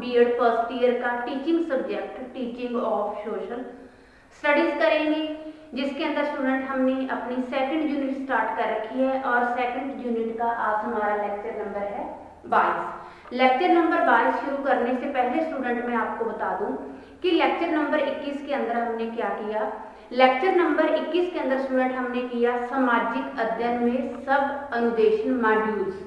BEd first year का teaching subject teaching of social studies करेंगे, जिसके अंदर स्टूडेंट हमने अपनी सेकंड यूनिट स्टार्ट कर रखी है और सेकंड यूनिट का आज हमारा लेक्चर नंबर है 22। लेक्चर नंबर 22 शुरू करने से पहले स्टूडेंट मैं आपको बता दूं कि लेक्चर नंबर 21 के अंदर हमने क्या किया। लेक्चर नंबर 21 के अंदर स्टूडेंट हमने किया सामाजिक अध्ययन में सब अनुदेशन मॉड्यूल्स।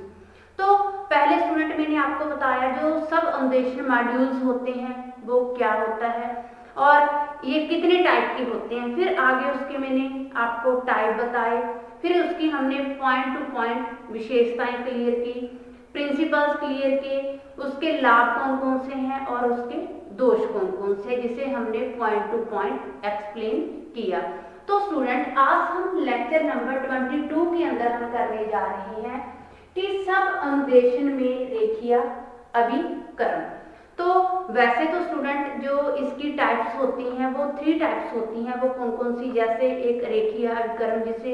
तो पहले स्टूडेंट मैंने आपको बताया जो सब अनुदेशन मॉड्यूल्स होते हैं वो क्या होता है और ये कितने टाइप के होते हैं। फिर आगे उसके मैंने आपको टाइप बताए, फिर उसकी हमने पॉइंट टू पॉइंट विशेषताएं क्लियर की, प्रिंसिपल्स क्लियर किए, उसके लाभ कौन कौन से हैं और उसके दोष कौन कौन से, जिसे हमने पॉइंट टू पॉइंट एक्सप्लेन किया। तो स्टूडेंट आज हम लेक्चर नंबर 22 के अंदर हम करने जा रहे हैं कि सब अनुदेशन में रेखीय अभिकरण। तो वैसे तो स्टूडेंट जो इसकी टाइप्स होती हैं वो 3 टाइप्स होती हैं, वो कौन कौन सी, जैसे एक रेखीय अभिकरण जिसे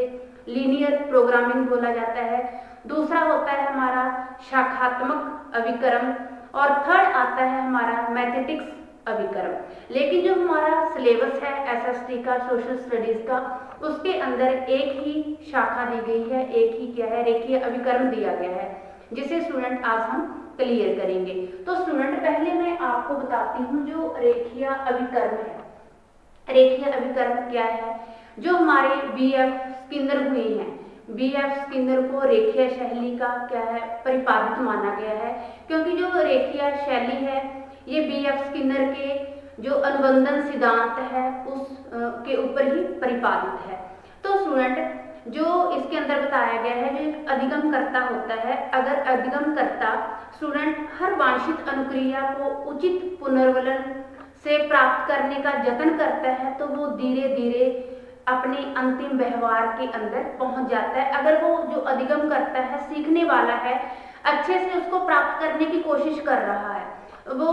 लीनियर प्रोग्रामिंग बोला जाता है, दूसरा होता है हमारा शाखात्मक अभिकरण और थर्ड आता है हमारा मैथमेटिक्स अभिकरण। लेकिन जो हमारा सिलेबस है एसएसटी का सोशल स्टडीज का, उसके अंदर एक ही शाखा दी गई है, एक ही क्या है रेखीय अभिकरण दिया गया है, जिसे स्टूडेंट आज हम क्लियर करेंगे। तो स्टूडेंट पहले मैं आपको बताती हूँ जो रेखीय अभिकरण है। रेखीय अभिकरण क्या है? जो हमारे बीएफ स्किनर हुए हैं, बीएफ स्किनर को रेखीय शैली का क्या है परिपादित माना गया है, क्योंकि जो रेखीय शैली है ये बीएफ स्किनर के जो अनुबंधन सिद्धांत है उस के ऊपर ही परिपादित है। तो स्टूडेंट जो इसके अंदर बताया गया है जो एक अधिगमकर्ता होता है, अगर अधिगमकर्ता स्टूडेंट हर वांछित अनुक्रिया को उचित पुनर्वलन से प्राप्त करने का जतन करता है तो वो धीरे धीरे अपने अंतिम व्यवहार के अंदर पहुंच जाता है। अगर वो जो अधिगम करता है सीखने वाला है, अच्छे से उसको प्राप्त करने की कोशिश कर रहा है, वो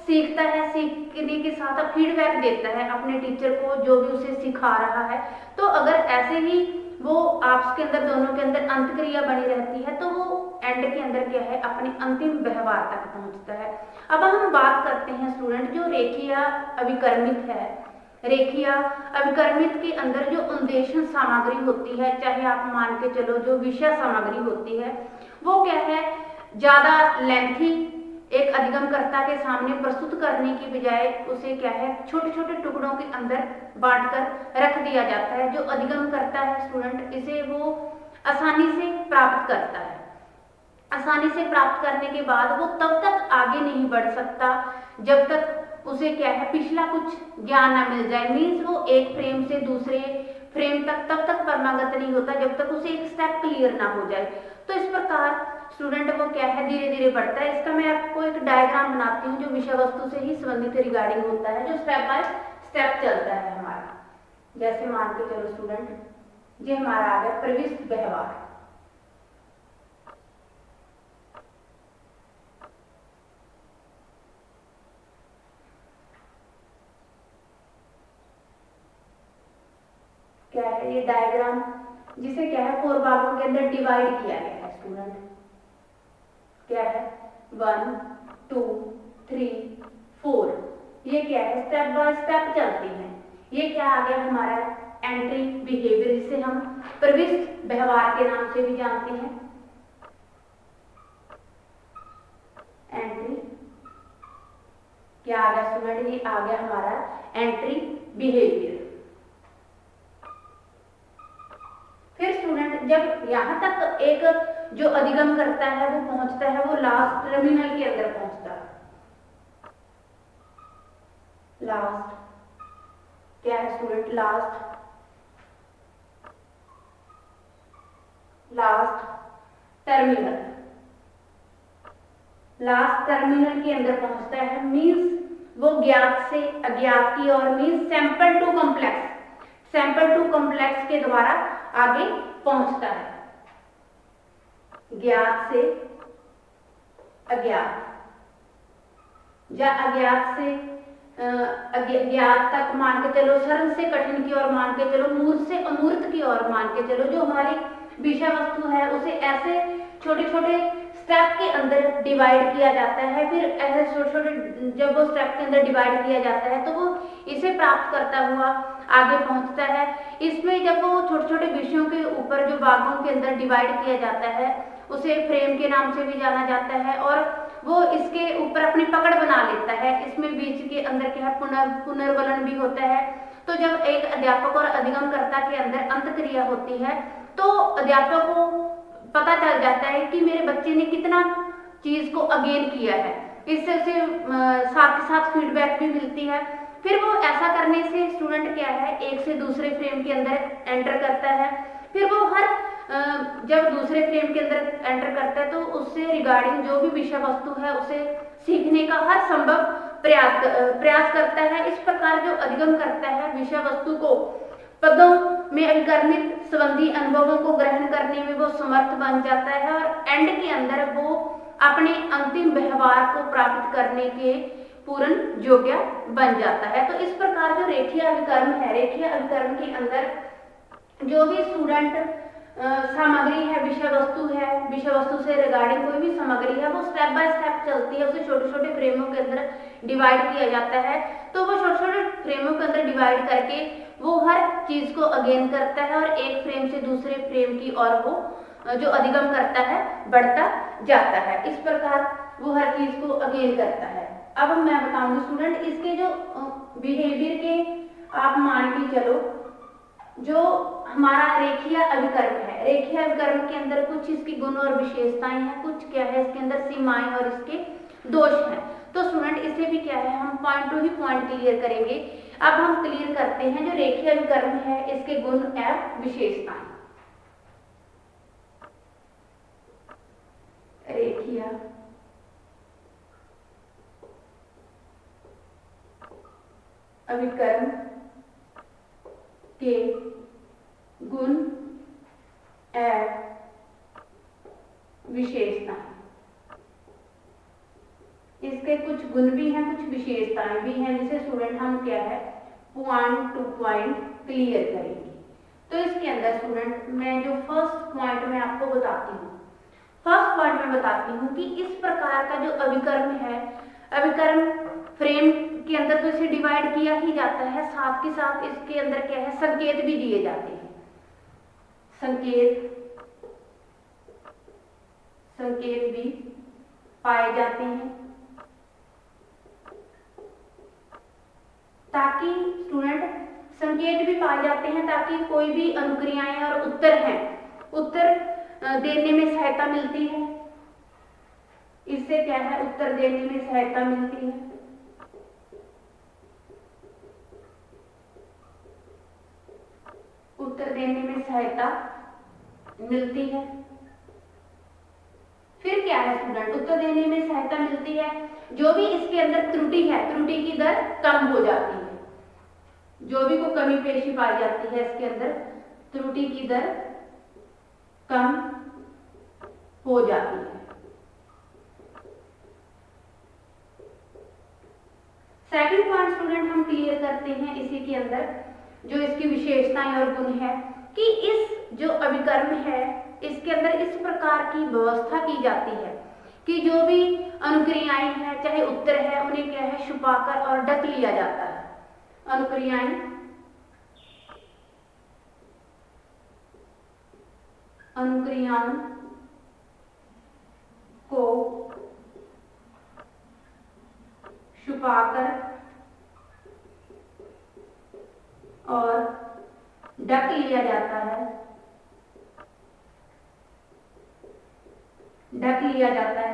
सीखता है, सीखने के साथ फीडबैक देता है अपने टीचर को जो भी उसे सिखा रहा है। तो अगर ऐसे ही वो आपस के अंदर दोनों के अंदर अंतक्रिया बनी रहती है तो वो एंड के अंदर क्या है अपने अंतिम व्यवहार तक पहुंचता है। अब हम बात करते हैं स्टूडेंट जो रेखीय अभिकर्मित है। रेखीय अभिकर्मित के अंदर जो अनुदेशन सामग्री होती है, चाहे आप मान के चलो जो विषय सामग्री होती है वो क्या है ज्यादा लेंथी एक अधिगमकर्ता के सामने प्रस्तुत करने की बजाय उसे क्या है छोटे छोटे टुकड़ों के अंदर बांटकर रख दिया जाता है। जो अधिगमकर्ता है स्टूडेंट इसे वो आसानी से प्राप्त करता है। आसानी से प्राप्त करने के बाद वो तब तक आगे नहीं बढ़ सकता जब तक उसे क्या है पिछला कुछ ज्ञान ना मिल जाए। मीन्स वो एक फ्रेम से दूसरे फ्रेम तक तब तक परमागत नहीं होता जब तक उसे एक स्टेप क्लियर ना हो जाए। तो इस प्रकार स्टूडेंट वो क्या है धीरे धीरे बढ़ता है। इसका मैं आपको एक डायग्राम बनाती हूँ जो विषय वस्तु से ही संबंधित रिगार्डिंग होता है, जो स्टेप बाय स्टेप चलता है हमारा। जैसे मान के चलो स्टूडेंट ये हमारा आ गया प्रविष्ट व्यवहार। क्या है ये डायग्राम जिसे क्या है 4 भागों के अंदर डिवाइड किया गया है स्टूडेंट। क्या है 1 2 3 4, ये क्या है स्टेप बाय स्टेप चलती है। ये क्या आ गया हमारा एंट्री बिहेवियर, जिसे हम प्रविष्ट व्यवहार के नाम से भी जानते हैं। एंट्री क्या आ गया स्टूडेंट, ये आ गया हमारा एंट्री बिहेवियर। फिर स्टूडेंट जब यहाँ तक एक जो अधिगम करता है वो पहुंचता है, वो लास्ट टर्मिनल के अंदर पहुंचता है। लास्ट क्या है student, last terminal. Last terminal के अंदर पहुंचता है मीन्स वो ज्ञात से अज्ञात की ओर, means simple to complex, simple to complex के द्वारा आगे पहुंचता है। ज्ञात से अज्ञात या अज्ञात से ज्ञात तक मान के चलो, सरल से कठिन की ओर मान के चलो, मूर्त से अमूर्त की ओर मान के चलो। जो हमारी विषय वस्तु है उसे ऐसे छोटे छोटे स्टेप के अंदर डिवाइड किया जाता है। फिर ऐसे छोटे छोटे जब वो स्टेप के अंदर डिवाइड किया जाता है तो वो इसे प्राप्त करता हुआ आगे पहुंचता है। इसमें जब वो छोटे छोटे विषयों के ऊपर जो भागों के अंदर डिवाइड किया जाता है उसे फ्रेम के नाम से भी जाना जाता है और वो इसके ऊपर अपनी पकड़ बना लेता है। इसमें बीच के अंदर क्या है पुनर्वलन भी होता है। तो जब एक अध्यापक और अधिगमकर्ता के अंदर अंतक्रिया होती है तो अध्यापक को पता चल जाता है कि मेरे बच्चे ने कितना चीज को अगेन किया है। इससे उसे साथ के साथ फीडबैक भी मिलती है। फिर वो ऐसा करने से स्टूडेंट क्या है एक से दूसरे फ्रेम के अंदर एंटर करता है। फिर वो हर जब दूसरे फ्रेम के अंदर एंटर करता है तो उससे रिगार्डिंग जो भी विषय वस्तु है उसे सीखने का हर संभव प्रयास करता है। इस प्रकार जो अधिगम करता है विषय वस्तु को पदों में अभिकर्मित संबंधी अनुभवों को ग्रहण करने में वो समर्थ बन जाता है और एंड के अंदर वो अपने अंतिम व्यवहार को प्राप्त करने के पूर्ण योग्य बन जाता है। तो इस प्रकार जो रेखीय अभिकर्म है, रेखीय अभिकर्म के अंदर जो भी स्टूडेंट सामग्री है, विषय वस्तु से रिगार्डिंग कोई भी सामग्री है वो स्टेप बाय स्टेप चलती है। उसे छोटे छोटे फ्रेमों के अंदर डिवाइड किया जाता है। तो वो छोटे छोटे फ्रेमों के अंदर डिवाइड करके वो हर चीज को अगेन करता है और एक फ्रेम से दूसरे फ्रेम की ओर वो जो अधिगम करता है बढ़ता जाता है। इस प्रकार वो हर चीज को अगेन करता है। अब मैं बताऊंगी स्टूडेंट इसके जो बिहेवियर के आप मान के चलो जो हमारा रेखीय अभिकर्म है, रेखीय अभिकर्म के अंदर कुछ इसकी गुण और विशेषताएं हैं, कुछ क्या है इसके अंदर सीमाएं और इसके दोष हैं। तो स्टूडेंट इसे भी क्या है हम पॉइंट टू ही पॉइंट क्लियर करेंगे। अब हम क्लियर करते हैं जो रेखीय अभिकर्म है इसके गुण एवं विशेषताएं। रेखीय अभिकर्म के गुण एवं विशेषताएं। इसके कुछ गुण भी हैं, कुछ विशेषताएं भी हैं जिसे स्टूडेंट हम क्या है पॉइंट टू पॉइंट क्लियर करेंगे। तो इसके अंदर स्टूडेंट मैं जो फर्स्ट पॉइंट में आपको बताती हूँ, फर्स्ट पॉइंट में बताती हूँ कि इस प्रकार का जो अभिकर्म है, अभिकर्म फ्रेम के अंदर तो इसे डिवाइड किया ही जाता है, साथ के साथ इसके अंदर क्या है संकेत भी दिए जाते हैं। संकेत भी पाए जाते हैं ताकि स्टूडेंट संकेत भी पाए जाते हैं ताकि कोई भी अनुक्रियाएं और उत्तर हैं, उत्तर देने में सहायता मिलती है। इससे क्या है उत्तर देने में सहायता मिलती है। उत्तर देने में सहायता मिलती है। फिर क्या है स्टूडेंट उत्तर देने में सहायता मिलती है। जो भी इसके अंदर त्रुटि है, त्रुटि की दर कम हो जाती है। जो भी को कमी पेशी पाई जाती है इसके अंदर त्रुटि की दर कम हो जाती है। सेकंड पॉइंट स्टूडेंट हम क्लियर करते हैं इसी के अंदर जो इसकी विशेषताएं और गुण है कि इस जो अभिकर्म है इसके अंदर इस प्रकार की व्यवस्था की जाती है कि जो भी अनुक्रियाएं हैं चाहे उत्तर है उन्हें क्या है छुपाकर और ढक लिया जाता है। अनुक्रियाएं को छुपाकर और ढक लिया जाता है,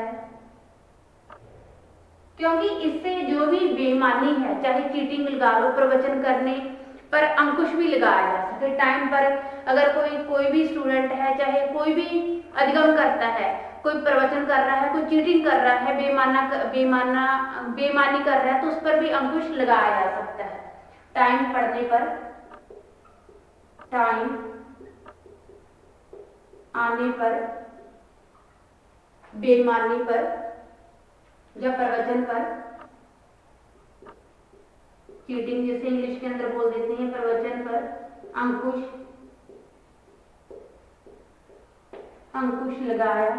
क्योंकि इससे जो भी बेईमानी है चाहे चीटिंग लगा लो, प्रवचन करने पर अंकुश भी लगाया जा सके। टाइम पर अगर कोई भी स्टूडेंट है चाहे कोई भी अधिगम करता है, कोई प्रवचन कर रहा है, कोई चीटिंग कर रहा है, बेईमानी कर रहा है तो उस पर भी अंकुश लगाया जा सकता है। टाइम पढ़ने पर, टाइम आने पर, बेईमानी पर या प्रवचन पर, चीटिंग जैसे इंग्लिश के अंदर बोल देते हैं, प्रवचन पर अंकुश लगाया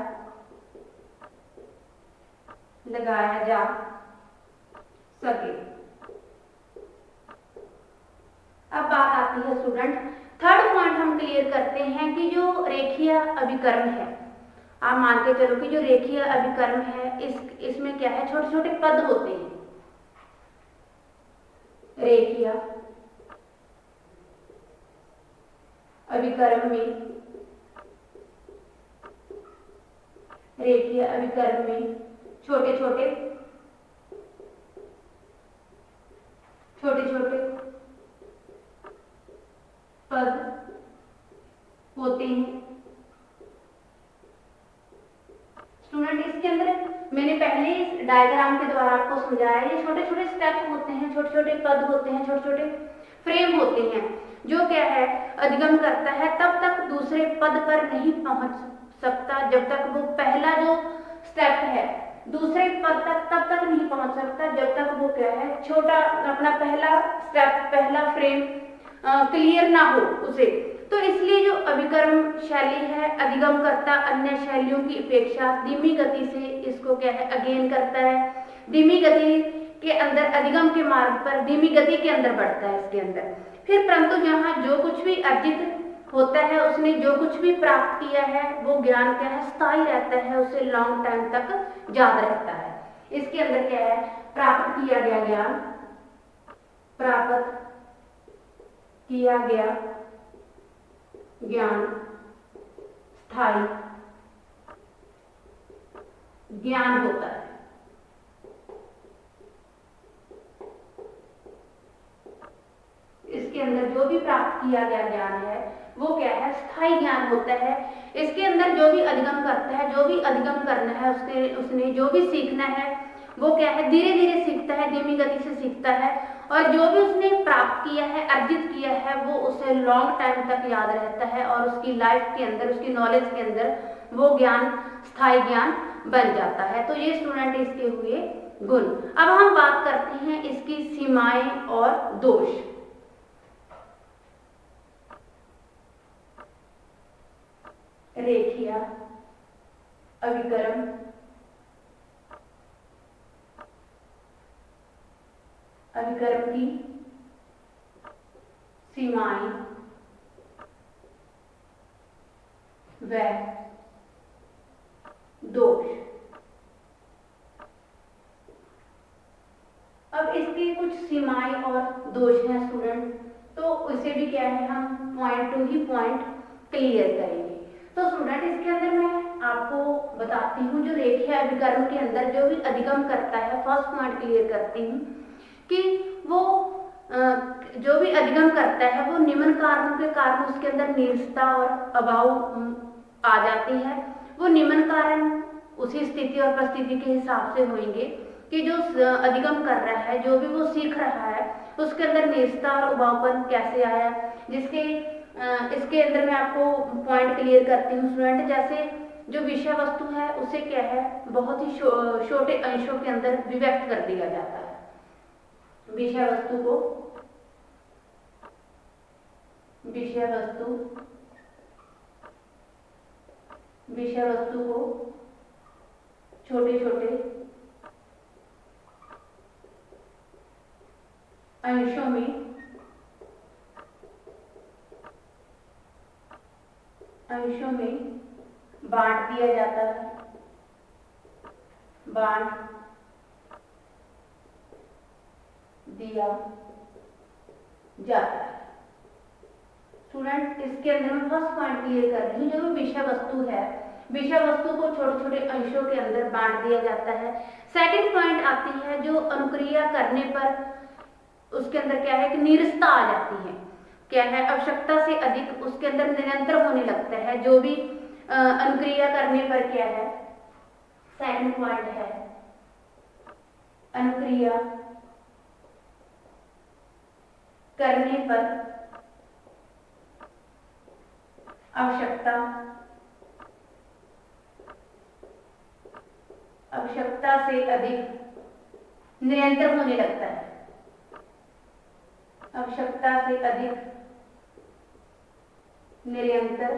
लगाया जा सके। अब बात आती है स्टूडेंट, थर्ड पॉइंट हम क्लियर करते हैं कि जो रेखीय अभिकर्म है, आप मान के चलो कि जो रेखीय अभिकर्म है इसमें क्या है, छोटे छोटे पद होते हैं। रेखीय अभिकर्म में छोटे छोटे पद होते हैं। स्टूडेंट इसके अंदर मैंने पहले इस डायग्राम के द्वारा आपको समझाया, ये छोटे छोटे स्टेप होते हैं, छोटे छोटे पद होते हैं, छोटे छोटे फ्रेम होते हैं, जो क्या है अधिगम करता है तब तक दूसरे पद पर नहीं पहुंच सकता, जब तक वो पहला जो स्टेप है दूसरे पद तक तब तक नहीं पहुंच सकता जब तक वो क्या है छोटा अपना पहला स्टेप, पहला फ्रेम क्लियर ना हो उसे। तो इसलिए जो अभिकर्म शैली है अधिगम करता अन्य शैलियों की अपेक्षा धीमी गति से इसको क्या है अगेन करता है, धीमी गति के अंदर अधिगम के मार्ग पर धीमी गति के अंदर बढ़ता है इसके अंदर। फिर परंतु यहाँ जो कुछ भी अर्जित होता है, उसने जो कुछ भी प्राप्त किया है वो ज्ञान क्या है स्थायी रहता है, उसे लॉन्ग टाइम तक याद रहता है। इसके अंदर क्या है प्राप्त किया गया ज्ञान, प्राप्त किया गया ज्ञान स्थायी ज्ञान होता है। इसके अंदर जो भी प्राप्त किया गया ज्ञान है वो क्या है स्थायी ज्ञान होता है। इसके अंदर जो भी अधिगम करता है, जो भी अधिगम करना है उसने जो भी सीखना है वो क्या है धीरे धीरे सीखता है, धीमी गति से सीखता है, और जो भी उसने प्राप्त किया है अर्जित किया है वो उसे लॉन्ग टाइम तक याद रहता है और उसकी लाइफ के अंदर, उसकी नॉलेज के अंदर वो ज्ञान स्थायी ज्ञान बन जाता है। तो ये स्टूडेंट इसके हुए गुण। अब हम बात करते हैं इसकी सीमाएं और दोष। रेखीय अभिकर्म की सीमाएं व दोष। अब इसकी कुछ सीमाएं और दोष हैं स्टूडेंट, तो उसे भी क्या है हम पॉइंट टू ही पॉइंट क्लियर करेंगे। तो स्टूडेंट इसके अंदर मैं आपको बताती हूँ जो रेखीय अभिकर्म के अंदर जो भी अधिगम करता है, फर्स्ट पॉइंट क्लियर करती हूँ कि वो जो भी अधिगम करता है वो निम्न कारणों के कारण उसके अंदर नीरसता और अभाव आ जाती है। वो निम्न कारण उसी स्थिति और परिस्थिति के हिसाब से होंगे कि जो अधिगम कर रहा है, जो भी वो सीख रहा है उसके अंदर नीरसता और उबाऊपन कैसे आया, जिसके इसके अंदर मैं आपको पॉइंट क्लियर करती हूँ स्टूडेंट। जैसे जो विषय वस्तु है उसे क्या है बहुत ही छोटे अंशों के अंदर विभक्त कर दिया जाता है। विषय वस्तु को छोटे छोटे अंशों में बांट दिया जाता है, स्टूडेंट इसके अंदर मैं फर्स्ट पॉइंट क्लियर कर रही हूँ। जो विषय वस्तु है, विषय वस्तु को छोटे छोटे अंशों के अंदर बांट दिया जाता है। सेकंड पॉइंट आती है जो अनुक्रिया करने पर उसके अंदर क्या है कि नीरसता आ जाती है, क्या है आवश्यकता से अधिक उसके अंदर निरंतर होने लगता है। जो भी अनुक्रिया करने पर क्या है, सेकंड पॉइंट है अनुक्रिया करने पर आवश्यकता से अधिक निरंतर होने लगता है, आवश्यकता से अधिक निरंतर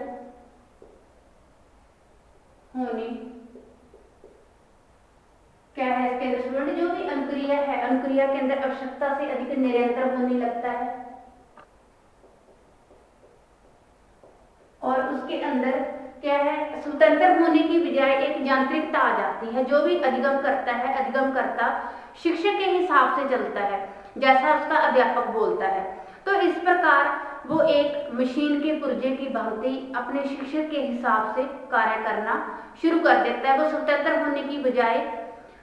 होने क्या है इसके अंदर स्टूडेंट जो भी अनुक्रिया है, अनुक्रिया के अंदर आवश्यकता से अधिक निरंतर होने लगता है और उसके अंदर क्या है, स्वतंत्र होने की बजाय एक यांत्रिकता आ जाती है। जो भी अधिगम करता है, अधिगमकर्ता शिक्षक के हिसाब से चलता है, जैसा उसका अध्यापक बोलता है। तो इस प्रकार वो एक मशीन के पुर्जे की भांति अपने शिक्षक के हिसाब से कार्य करना शुरू कर देता है। वो स्वतंत्र होने की बजाय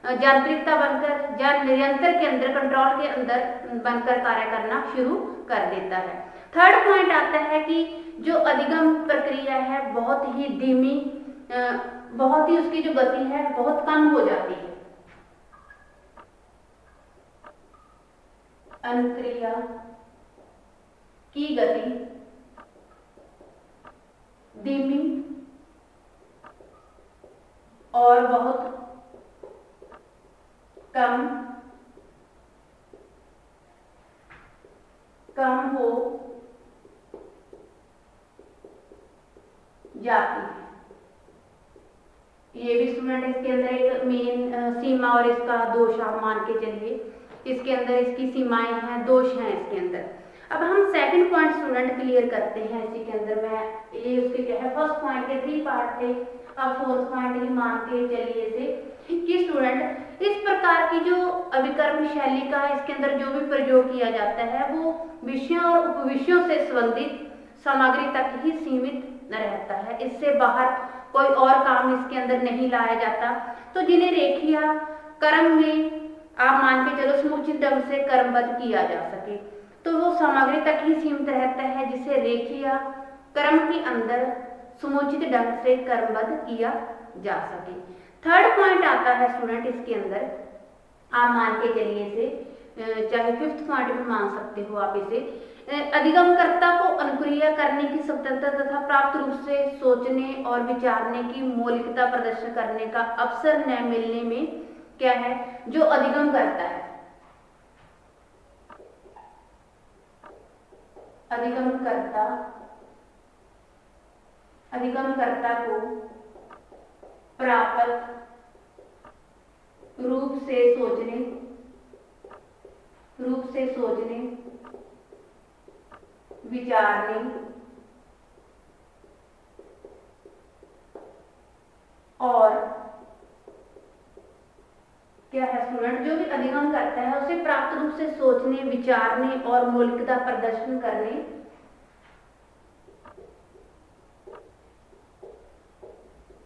यांत्रिकता बनकर या निरंतर के अंदर, कंट्रोल के अंदर बनकर कार्य करना शुरू कर देता है। थर्ड पॉइंट आता है कि जो अधिगम प्रक्रिया है बहुत ही धीमी, बहुत ही उसकी जो गति है बहुत कम हो जाती है। अनुक्रिया की गति धीमी और बहुत कम हो जाती है। ये भी स्टूडेंट इसके अंदर एक मेन सीमा और इसका दोष आप मान के चलिए, इसके अंदर इसकी सीमाएं हैं, दोष हैं इसके अंदर। अब हम सेकंड पॉइंट स्टूडेंट क्लियर करते हैं। इसी के अंदर मैं ये उसके क्या है, फर्स्ट पॉइंट के 3 पार्ट थे, अब फोर्थ पॉइंट ही मान के चलिए इसे कि स्टूडेंट इस प्रकार की जो अभिकर्म शैली का इसके अंदर जो भी प्रयोग किया जाता है वो विषयों और उपविषयों से संबंधित सामग्री तक ही सीमित रहता है। इससे बाहर कोई और काम इसके अंदर नहीं लाया जाता। तो जिन्हें रेखीय कर्म में आप मान के चलो समुचित ढंग से कर्मबद्ध किया जा सके, तो वो सामग्री तक ही सीमित रहता है जिसे रेखीय कर्म के अंदर समुचित ढंग से कर्मबद्ध किया जा सके। थर्ड पॉइंट आता है स्टूडेंट इसके अंदर, आप मान के चलिए इसे, चाहे फिफ्थ पॉइंट भी मान सकते हो आप इसे, अधिगमकर्ता को अनुक्रिया करने की स्वतंत्रता तथा प्राप्त रूप से सोचने और विचारने की मौलिकता प्रदर्शन करने का अवसर न मिलने में क्या है, जो अधिगम करता है, अधिगमकर्ता को प्राप्त रूप से सोचने, विचारने और क्या है स्टूडेंट, जो भी अधिगम करता है उसे प्राप्त रूप से सोचने, विचारने और मौलिकता प्रदर्शन करने,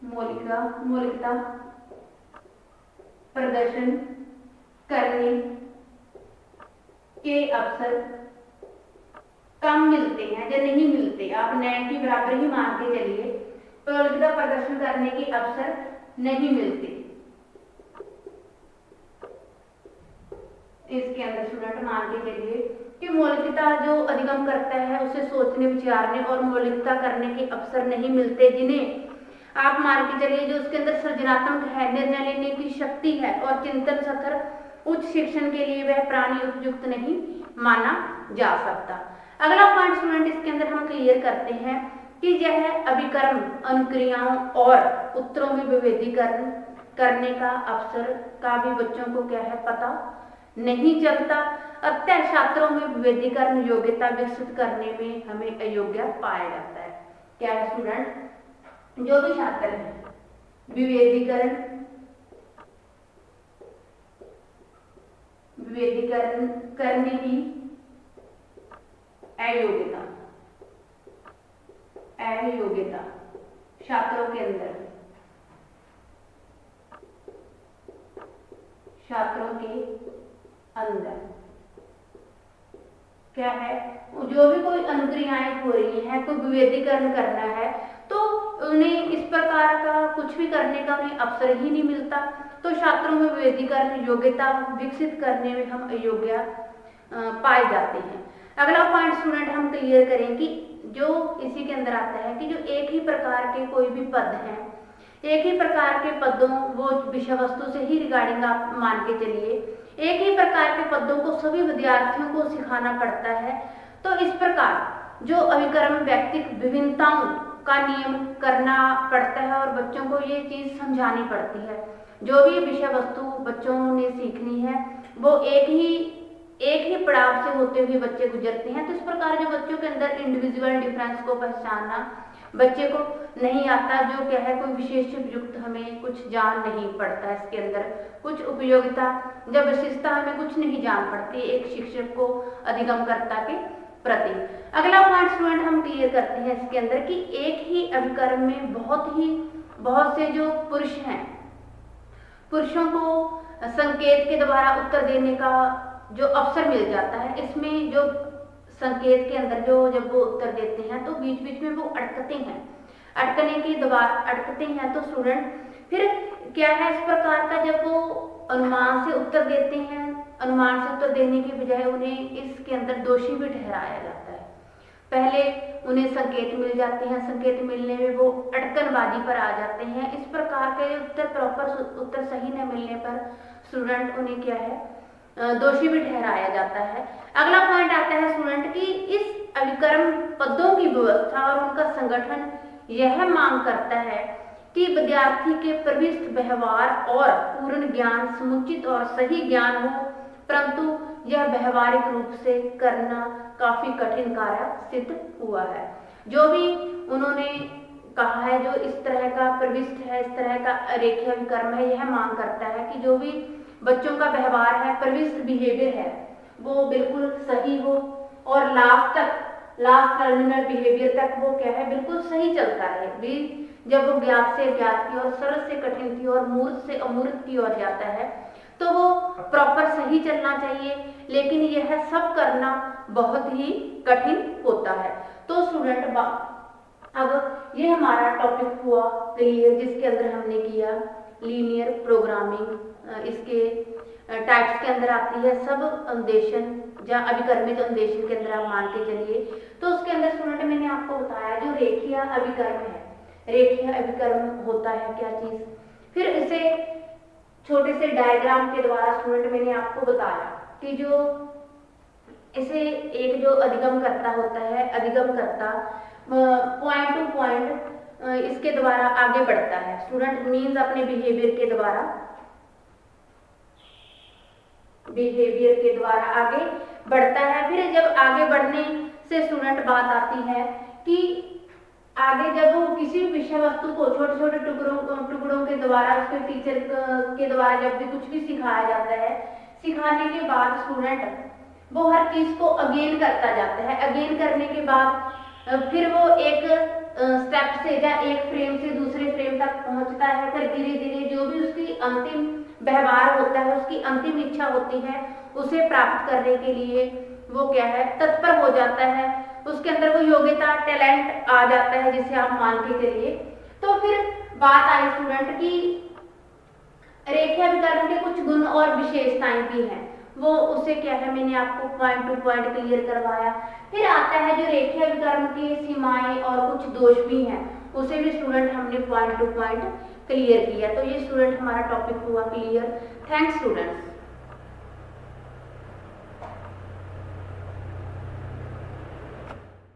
मौलिकता प्रदर्शन करने के अवसर कम मिलते हैं या नहीं मिलते। आप न की बराबर ही मान के चलिए, मौलिकता प्रदर्शन करने के अवसर नहीं मिलते। इसके अंदर स्टूडेंट मान के चलिए कि मौलिकता जो अधिगम करता है उसे सोचने, विचारने और मौलिकता करने के अवसर नहीं मिलते, जिन्हें आप मान के चलिए जो उसके अंदर सृजनात्मक है, निर्णय लेने की शक्ति है और चिंतन सखर उच्च शिक्षण के लिए वह प्राणी उपयुक्त नहीं माना जा सकता। अगला पॉइंट स्टूडेंट इसके अंदर हम क्लियर करते हैं कि यह अभिकर्म अनुक्रियाओं और उत्तरों में विभेदीकरण करने का अवसर का भी बच्चों को क्या है, पता नहीं चलता। अतः छात्रों में विभेदीकरण योग्यता विकसित करने में हमें अयोग्य पाया जाता है। क्या है स्टूडेंट, जो भी छात्र है विभेदीकरण करने की अयोग्यता छात्रों के अंदर, क्या है, जो भी कोई अनुक्रियाएं हो रही हैं, कोई विभेदीकरण करना है तो उन्हें इस प्रकार का कुछ भी करने का उन्हें अवसर ही नहीं मिलता। तो छात्रों में विभेदीकरण योग्यता विकसित करने में हम अयोग्य पाए जाते हैं। अगला पॉइंट स्टूडेंट हम क्लियर करें कि जो इसी के अंदर आता है कि जो एक ही प्रकार के कोई भी पद हैं, एक ही प्रकार के पदों, वो विषय वस्तु से ही रिगार्डिंग आप मान के चलिए, एक ही प्रकार के पदों को सभी विद्यार्थियों को सिखाना पड़ता है। तो इस प्रकार जो अभिकर्म व्यक्तिक विभिन्नताओं का नियम करना पड़ता है और बच्चों को ये चीज समझानी पड़ती है। जो भी विषय वस्तु बच्चों ने सीखनी है वो एक ही पड़ाव से होते हुए बच्चे गुजरते हैं। तो इस प्रकार जो बच्चों के अंदर इंडिविजुअल डिफरेंस को पहचानना बच्चे को नहीं आता, जो क्या है कोई विशेष उपयुक्त हमें कुछ जान नहीं पड़ता, इसके अंदर कुछ उपयोगिता या विशेषता हमें कुछ नहीं जान पड़ती एक शिक्षक को अधिगमकर्ता के प्रति। अगला पॉइंट स्टूडेंट हम क्लियर करते हैं इसके अंदर कि एक ही अभिकर्म में बहुत से जो पुरुष हैं, पुरुषों को संकेत के द्वारा उत्तर देने का जो अवसर मिल जाता है। इसमें जो संकेत के अंदर जो जब वो उत्तर देते हैं तो बीच बीच में वो अटकते हैं, अटकते हैं तो स्टूडेंट फिर क्या है इस प्रकार का जब वो अनुमान से उत्तर देते हैं, अनुमान से उत्तर देने के बजाय उन्हें इसके अंदर दोषी भी ठहराया जाता है। पहले उन्हें संकेत मिल जाते हैं, संकेत मिलने में वो अटकनबाजी पर आ जाते हैं। इस प्रकार के उत्तर प्रॉपर उत्तर सही न मिलने पर स्टूडेंट उन्हें क्या है दोषी भी ठहराया जाता है। अगला पॉइंट आता है स्टूडेंट कि इस अभिकर्म पदों की व्यवस्था और उनका संगठन यह मांग करता है कि विद्यार्थी के प्रविष्ट व्यवहार और पूर्ण ज्ञान समुचित और सही ज्ञान हो, परंतु यह व्यवहारिक रूप से करना काफी कठिन कार्य सिद्ध हुआ है। जो भी उन्होंने कहा है, जो इस तरह का प्रविष्ट है, इस तरह का रेखीय अभिकर्म है, यह मांग करता है कि जो भी बच्चों का व्यवहार है, प्रविष्ट बिहेवियर है, वो बिल्कुल सही हो और लास्ट टर्मिनल बिहेवियर तक वो क्या है बिल्कुल सही चलता है। भी जब वो ज्ञात से अज्ञात की ओर, सरल से कठिन की ओर, मूर्त से अमूर्त की ओर जाता है तो वो प्रॉपर सही चलना चाहिए, लेकिन यह सब करना बहुत ही कठिन होता है। तो स्टूडेंट अब ये हमारा टॉपिक हुआ क्लियर, जिसके अंदर हमने किया लीनियर प्रोग्रामिंग। इसके टाइप्स के अंदर आती है सब अन्वेषण या अभिकर्मित अन्वेषण के अंदर आप मान के चलिए। तो उसके अंदर स्टूडेंट मैंने आपको बताया जो रेखीय अभिकर्म है, रेखीय अभिकर्म होता है क्या चीज, फिर इसे छोटे से डायग्राम के द्वारा स्टूडेंट मैंने आपको बताया कि जो इसे एक जो अधिगमकर्ता होता है, अधिगमकर्ता पॉइंट टू पॉइंट इसके द्वारा आगे बढ़ता है। स्टूडेंट मीन्स अपने बिहेवियर के द्वारा आगे बढ़ता है। फिर जब आगे बढ़ने से स्टूडेंट बात आती है कि आगे जब वो किसी भी विषय वस्तु को छोटे छोटे टुकड़ों के द्वारा उसके टीचर के द्वारा जब भी कुछ भी सिखाया जाता है, सिखाने के बाद स्टूडेंट वो हर चीज को अगेन करता जाता है। अगेन करने के बाद फिर वो एक स्टेप से या एक फ्रेम से दूसरे फ्रेम तक पहुंचता है। फिर धीरे धीरे जो भी उसकी अंतिम व्यवहार होता है, उसकी अंतिम इच्छा होती है, उसे प्राप्त करने के लिए वो क्या है तत्पर हो जाता है। उसके अंदर वो योग्यता, टैलेंट आ जाता है, जिसे आप मान के चलिए। तो फिर बात आई स्टूडेंट की रेखीय अभिकर्म के कुछ गुण और विशेषताएं भी हैं, वो उसे क्या है मैंने आपको पॉइंट टू पॉइंट क्लियर करवाया। फिर आता है जो रेखीय अभिकर्म की सीमाएं और कुछ दोष भी हैं, उसे भी स्टूडेंट हमने पॉइंट टू पॉइंट क्लियर किया। तो ये स्टूडेंट हमारा टॉपिक हुआ क्लियर। Thanks students.